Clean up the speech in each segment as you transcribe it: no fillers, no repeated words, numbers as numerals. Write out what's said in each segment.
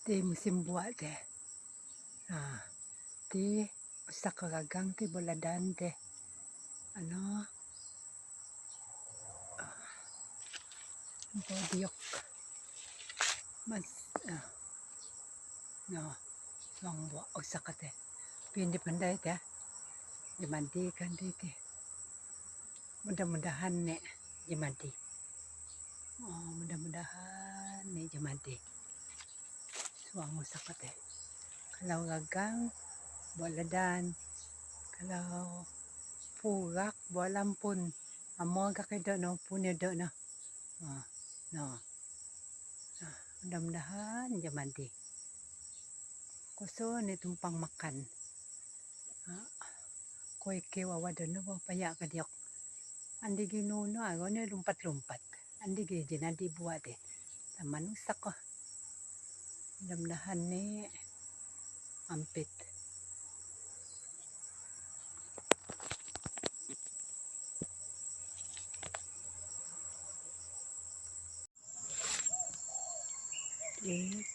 Ti musim buah te. Ti usa ka gagang ti buladan te. Ano? Bodiok. Mas no, suang buah usa ka te. Pindi panday te. Jemadi kan te. Mudah-mudahan ne jemadi. Oh, mudah-mudahan ne jemadi. Suang usa ka te. Kalau gagang buladan, kalau pugak bolampun. Amo ka kay no punya do no. No. Mudah-mudahan jemadi. Kuso ni tumpang makan. Koy kewawa do no paya ka diok. Andi ginuno ako ni lumpat-lumpat. Andi ginadi buat eh. Taman usak ko. Mudah-mudahan ni ampit.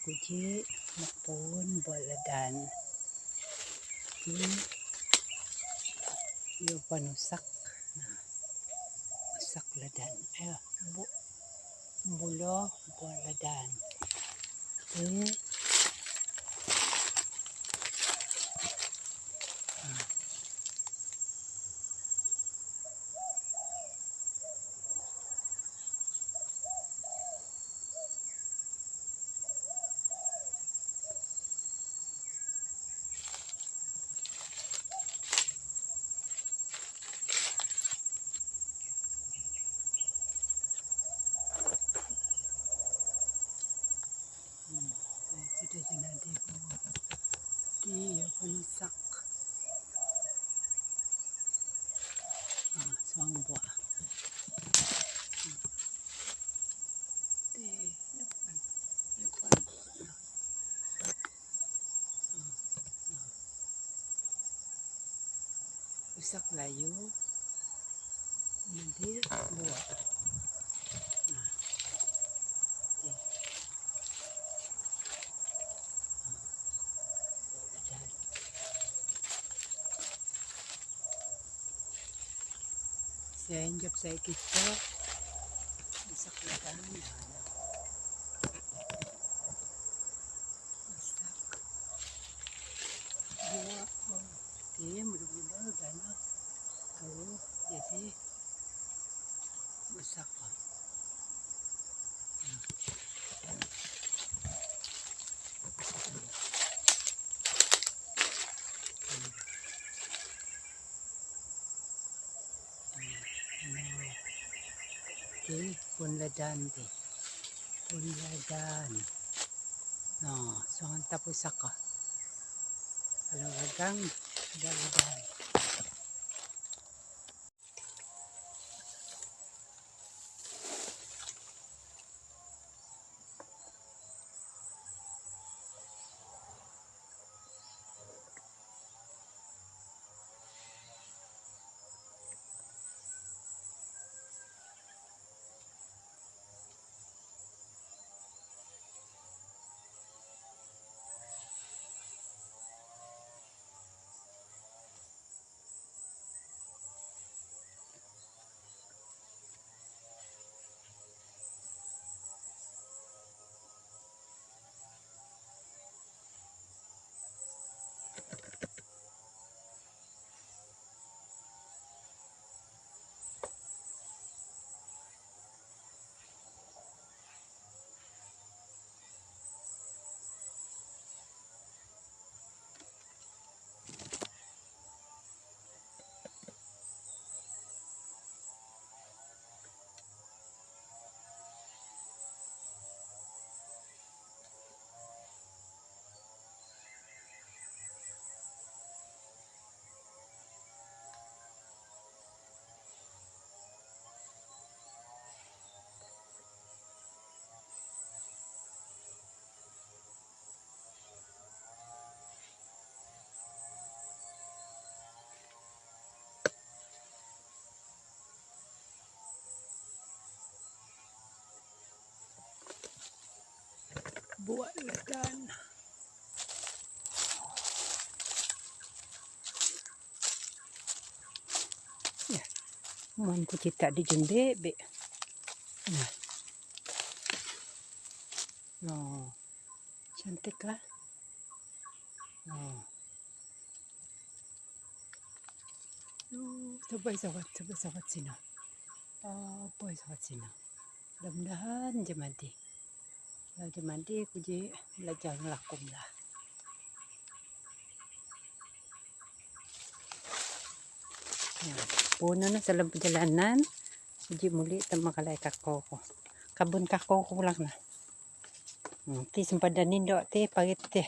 Kuji mapun boladan. Yung panusak. Usak ladan. Bulo boladan. Sudah jenadi buah. Dia panusak. Suang buah. Usak layu. Nanti buah. Saya injap saya kita. Usak ladan. Usak buah. Dia mudah-mudahan dana. Jadi usak. Punladan di. Punladan. No, so tapos ako. Kalau gagang, daladan. buat ladan. Ya, man ku cita di jeng bebe. Nah, oh, cantik lah. Oh, sabay sawat sino. Oh, boy sawat sino. Mudah-mudahan jemadi. Kalau jemadi ku je belajar ngelakum lah. Ya, puno na sa dalam perjalanan. Uji muli tama kalay kakao ko. Kabun kakao ko lang na. Ti sempadan nindo ti pagit ti.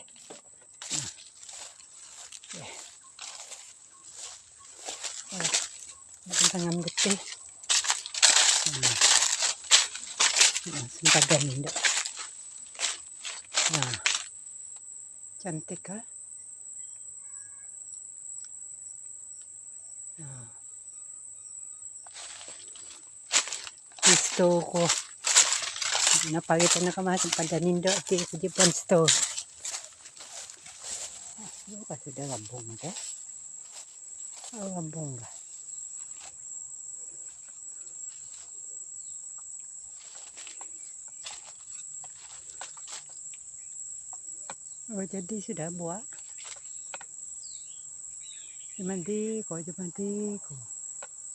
Magandang ngambut ti. Sempadan nindo. Nah, cantik ha. Nah. Gusto ko. Napagitan na kama sempadan nindo ti kujipan store. Yo kasi dah lambung deh. Oh, lambung lah. Oh, jadi sudah buat. Jemadi ko.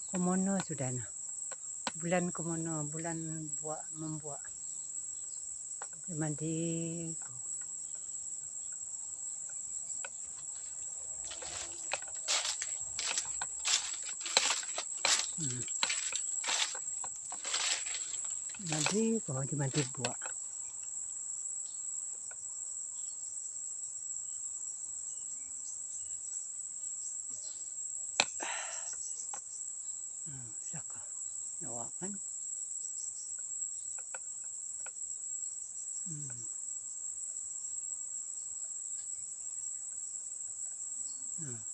Komono sudah nah. Bulan komono, bulan buat membuat. Jemadi ko. Jemadi buat. Saka. Nawa kan. Hmm.